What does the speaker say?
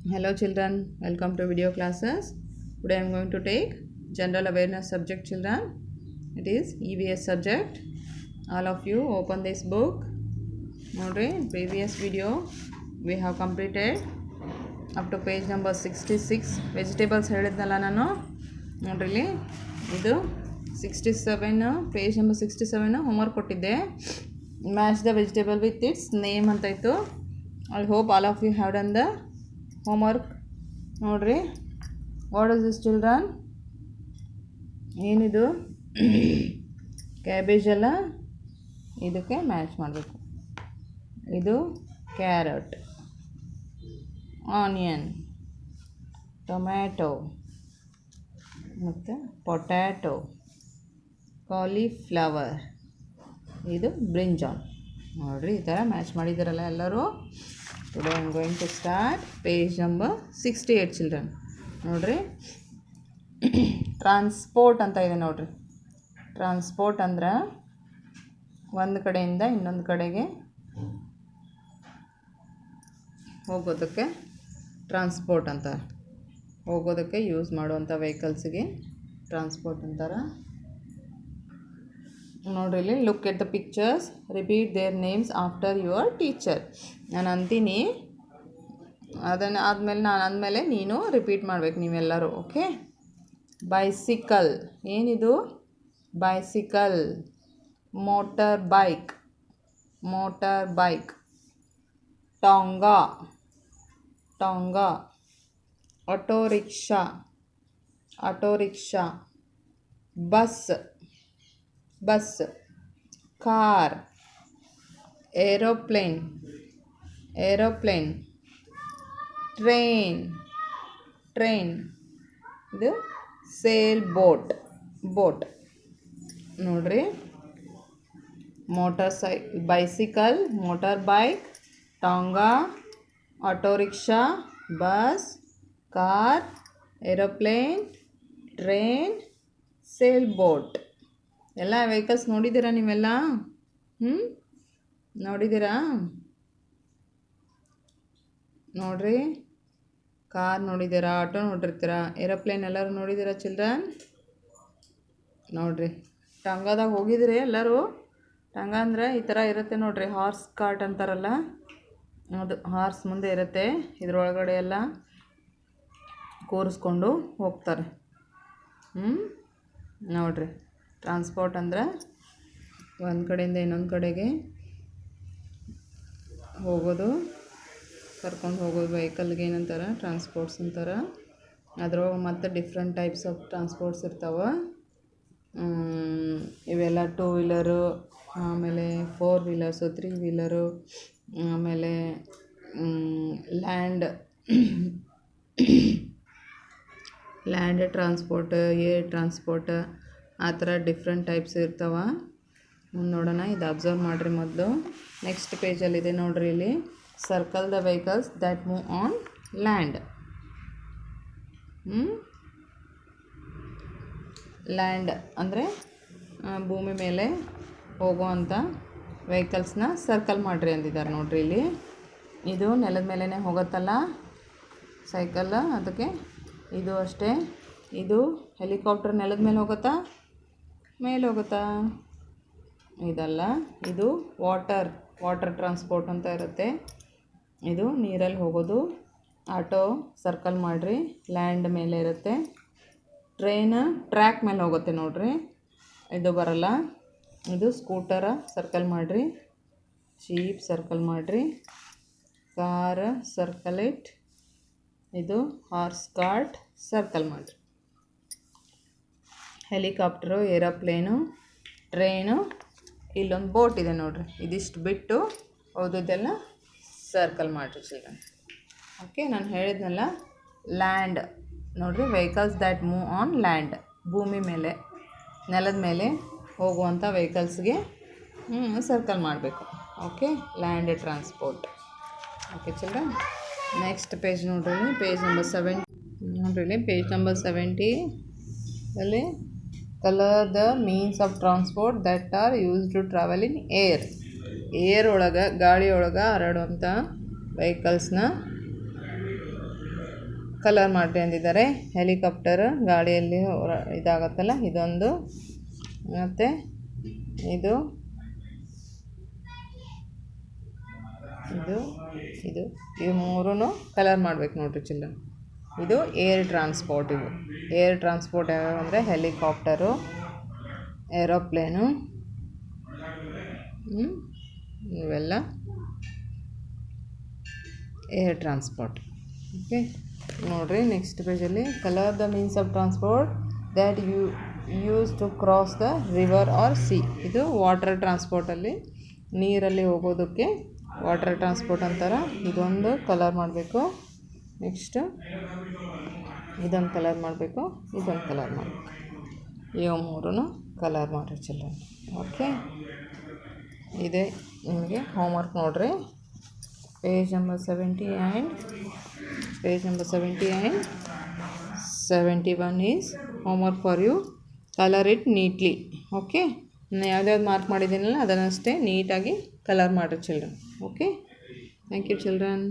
Hello children, welcome to video classes. Today I am going to take general awareness subject children. It is EVS subject. All of you open this book. Nodri, previous video we have completed up to page number 66. Vegetables ಹೇಳಿದ್ನಲ್ಲ ನಾನು ನೋಡ್ರಿ ಇಲ್ಲಿ ಇದು 67 page number 67 homework ಕೊಟ್ಟಿದ್ದೆ. Match the vegetable with its name ಅಂತ ಇತ್ತು. I hope all of you have done the homework. ನೋಡ್ರಿ, what is this children? ಏನಿದು? ಕ್ಯಾಬೇಜ್ ಅಲ್ಲ, ಇದಕ್ಕೆ ಮ್ಯಾಚ್ ಮಾಡಬೇಕು. ಇದು ಕ್ಯಾರೆಟ್, ಆನಿಯನ್, ಟೊಮ್ಯಾಟೊ ಮತ್ತು ಪೊಟ್ಯಾಟೊ, ಕಾಲಿಫ್ಲವರ್, ಇದು ಬ್ರಿಂಜಾಲ್. ನೋಡಿರಿ, ಈ ಥರ ಮ್ಯಾಚ್ ಮಾಡಿದ್ದೀರಲ್ಲ ಎಲ್ಲರೂ. Today I am going to start page number 68 children. ನೋಡಿರಿ, ಟ್ರಾನ್ಸ್ಪೋರ್ಟ್ ಅಂತ ಇದೆ ನೋಡಿರಿ. ಟ್ರಾನ್ಸ್ಪೋರ್ಟ್ ಅಂದ್ರೆ ಒಂದು ಕಡೆಯಿಂದ ಇನ್ನೊಂದು ಕಡೆಗೆ ಹೋಗೋದಕ್ಕೆ ಟ್ರಾನ್ಸ್ಪೋರ್ಟ್ ಅಂತಾರೆ. ಹೋಗೋದಕ್ಕೆ ಯೂಸ್ ಮಾಡುವಂಥ ವೆಹಿಕಲ್ಸಿಗೆ ಟ್ರಾನ್ಸ್ಪೋರ್ಟ್ ಅಂತಾರೆ. ನೋಡ್ರಿ, ಇಲ್ಲಿ look at the pictures, repeat their names after your teacher. ನಾನು ಅಂತೀನಿ, ಅದನ್ನು ಆದಮೇಲೆ ನೀನು ರಿಪೀಟ್ ಮಾಡಬೇಕು ನೀವೆಲ್ಲರೂ. ಓಕೆ? ಬೈಸಿಕಲ್, ಏನಿದು? Bicycle. Motorbike, tonga, auto rickshaw, bus, car, aeroplane, train, ಇದು ಸೇಲ್ ಬೋಟ್. ನೋಡ್ರಿ, bicycle, motorbike, tonga, auto rickshaw, bus, car, aeroplane, train, sail boat. ಎಲ್ಲ ವೆಹಿಕಲ್ಸ್ ನೋಡಿದ್ದೀರಾ ನೀವೆಲ್ಲ? ನೋಡಿದ್ದೀರಾ? ನೋಡ್ರಿ, ಕಾರ್ ನೋಡಿದ್ದೀರಾ, ಆಟೋ ನೋಡಿರ್ತೀರಾ, ಏರೋಪ್ಲೇನ್ ಎಲ್ಲರೂ ನೋಡಿದ್ದೀರಾ ಚಿಲ್ಡ್ರನ್? ನೋಡ್ರಿ, ಟಂಗಾದಾಗ ಹೋಗಿದ್ರಿ ಎಲ್ಲರೂ? ಟಂಗ ಅಂದರೆ ಈ ಥರ ಇರುತ್ತೆ ನೋಡ್ರಿ, ಹಾರ್ಸ್ ಕಾರ್ಟ್ ಅಂತಾರಲ್ಲ ಅದು. ಹಾರ್ಸ್ ಮುಂದೆ ಇರುತ್ತೆ, ಇದ್ರೊಳಗಡೆ ಎಲ್ಲ ಕೂರಿಸ್ಕೊಂಡು ಹೋಗ್ತಾರೆ. ನೋಡ್ರಿ, ಟ್ರಾನ್ಸ್ಪೋರ್ಟ್ ಅಂದ್ರೆ ಒಂದು ಕಡೆಯಿಂದ ಇನ್ನೊಂದು ಕಡೆಗೆ ಹೋಗೋದು, ಕರ್ಕೊಂಡು ಹೋಗೋದು ವೆಹಿಕಲ್ಗೆ ಏನಂತಾರೆ? ಟ್ರಾನ್ಸ್ಪೋರ್ಟ್ಸ್ ಅಂತಾರೆ. ಅದ್ರೊಳಗೆ ಮತ್ತು ಡಿಫ್ರೆಂಟ್ ಟೈಪ್ಸ್ ಆಫ್ ಟ್ರಾನ್ಸ್ಪೋರ್ಟ್ಸ್ ಇರ್ತಾವೆ. ಇವೆಲ್ಲ 2 ವೀಲರು, ಆಮೇಲೆ 4 ವೀಲರ್ಸು, 3 ವೀಲರು, ಆಮೇಲೆ ಲ್ಯಾಂಡ್ ಟ್ರಾನ್ಸ್ಪೋರ್ಟ್, ಏರ್ ಟ್ರಾನ್ಸ್ಪೋರ್ಟ್, ಆ ಥರ ಡಿಫ್ರೆಂಟ್ ಟೈಪ್ಸ್ ಇರ್ತಾವೆ. ನೋಡೋಣ, ಇದು ಅಬ್ಸರ್ವ್ ಮಾಡಿರಿ ಮೊದಲು. ನೆಕ್ಸ್ಟ್ ಪೇಜಲ್ಲಿದೆ ನೋಡ್ರಿ, ಇಲ್ಲಿ circle the vehicles that move on land. Land ಅಂದರೆ ಭೂಮಿ ಮೇಲೆ ಹೋಗುವಂಥ ವೆಹಿಕಲ್ಸ್ನ ಸರ್ಕಲ್ ಮಾಡಿರಿ ಅಂದಿದ್ದಾರೆ ನೋಡ್ರಿ. ಇಲ್ಲಿ ಇದು ನೆಲದ ಮೇಲೇ ಹೋಗುತ್ತಲ್ಲ ಸೈಕಲ್, ಅದಕ್ಕೆ ಇದು ಅಷ್ಟೇ. ಇದು ಹೆಲಿಕಾಪ್ಟರ್ ನೆಲದ ಮೇಲೆ ಹೋಗುತ್ತಾ, ಮೇಲೆ ಹೋಗುತ್ತಾ? ಇದಲ್ಲ, ಇದು ವಾಟರ್ ಟ್ರಾನ್ಸ್ಪೋರ್ಟ್ ಅಂತ ಇರುತ್ತೆ. ಇದು ನೀರಲ್ಲಿ ಹೋಗೋದು. ಆಟೋ ಸರ್ಕಲ್ ಮಾಡಿರಿ, ಲ್ಯಾಂಡ್ ಮೇಲೆ ಇರುತ್ತೆ. ಟ್ರೈನ್ ಟ್ರ್ಯಾಕ್ ಮೇಲೆ ಹೋಗುತ್ತೆ ನೋಡ್ರಿ, ಇದು ಬರಲ್ಲ. ಇದು ಸ್ಕೂಟರ ಸರ್ಕಲ್ ಮಾಡಿರಿ, ಜೀಪ್ ಸರ್ಕಲ್ ಮಾಡಿರಿ, ಕಾರ್ ಸರ್ಕಲ್ ಇಟ್. ಇದು ಹಾರ್ಸ್ ಕಾರ್ಟ್ ಸರ್ಕಲ್ ಮಾಡಿರಿ. ಹೆಲಿಕಾಪ್ಟರು, ಏರೋಪ್ಲೇನು, ಟ್ರೈನು, ಇಲ್ಲೊಂದು ಬೋಟ್ ಇದೆ ನೋಡ್ರಿ. ಇದಿಷ್ಟು ಬಿಟ್ಟು ಓದೋದೆಲ್ಲ ಸರ್ಕಲ್ ಮಾಡಿರಿ ಚಿಲ್ಡ್ರನ್. ಓಕೆ, ನಾನು ಹೇಳಿದ್ನಲ್ಲ, ಲ್ಯಾಂಡ್ ನೋಡಿರಿ, vehicles that move on land, ಭೂಮಿ ಮೇಲೆ, ನೆಲದ ಮೇಲೆ ಹೋಗುವಂಥ ವೆಹಿಕಲ್ಸ್ಗೆ ಸರ್ಕಲ್ ಮಾಡಬೇಕು. Okay, land transport. Okay children, next page ನೋಡ್ರಿ, ಪೇಜ್ ನಂಬರ್ 70 ನೋಡ್ರಿ. ಪೇಜ್ ನಂಬರ್ 70 ಅಲ್ಲಿ colour the means of transport that are use to travel in air ಒಳಗೆ, ಗಾಳಿ ಒಳಗೆ ಹರಡುವಂಥ ವೆಹಿಕಲ್ಸ್ನ ಕಲರ್ ಮಾಡಿರಿ ಅಂದಿದ್ದಾರೆ. ಹೆಲಿಕಾಪ್ಟರ್ ಗಾಳಿಯಲ್ಲಿ ಇದಾಗತ್ತಲ್ಲ ಇದೊಂದು, ಮತ್ತು ಇದು ಇದು ಇದು ಇವು ಮೂರೂ ಕಲರ್ ಮಾಡ್ಬೇಕು ನೋಡಿರಿ ಚಿಲ್ಡ್ರನ್. ಇದು ಏರ್ ಟ್ರಾನ್ಸ್ಪೋರ್ಟ್. ಇವು ಏರ್ ಟ್ರಾನ್ಸ್ಪೋರ್ಟ್ ಯಾವ್ಯಾವ ಅಂದರೆ ಹೆಲಿಕಾಪ್ಟರು, ಏರೋಪ್ಲೇನು, ಇವೆಲ್ಲ ಏರ್ ಟ್ರಾನ್ಸ್ಪೋರ್ಟ್. ಓಕೆ ನೋಡಿರಿ ನೆಕ್ಸ್ಟ್ ಪೇಜಲ್ಲಿ colour the means of transport that use to cross the river R C. ಇದು ವಾಟರ್ ಟ್ರಾನ್ಸ್ಪೋರ್ಟಲ್ಲಿ ನೀರಲ್ಲಿ ಹೋಗೋದಕ್ಕೆ ವಾಟರ್ ಟ್ರಾನ್ಸ್ಪೋರ್ಟ್ ಅಂತಾರೆ. ಇದೊಂದು ಕಲರ್ ಮಾಡಬೇಕು. ನೆಕ್ಸ್ಟ್ ಇದೊಂದು ಕಲರ್ ಮಾಡಬೇಕು, ಇದೊಂದು ಕಲರ್ ಮಾಡಬೇಕು. ಇವು ಮೂರೂ ಕಲರ್ ಮಾಡಿರಿ ಚಿಲ್ಡ್ರನ್. ಓಕೆ ಇದೆ ನಿಮಗೆ ಹೋಮ್ವರ್ಕ್ ನೋಡಿರಿ. Page number 70 and 71 is homework for you. Colour it neatly. Okay ನಾನು ಯಾವ್ದ್ಯಾವ್ದು ಮಾರ್ಕ್ ಮಾಡಿದ್ದೀನಲ್ಲ ಅದನ್ನಷ್ಟೇ ನೀಟಾಗಿ ಕಲರ್ ಮಾಡಿರಿ children. Okay thank you children.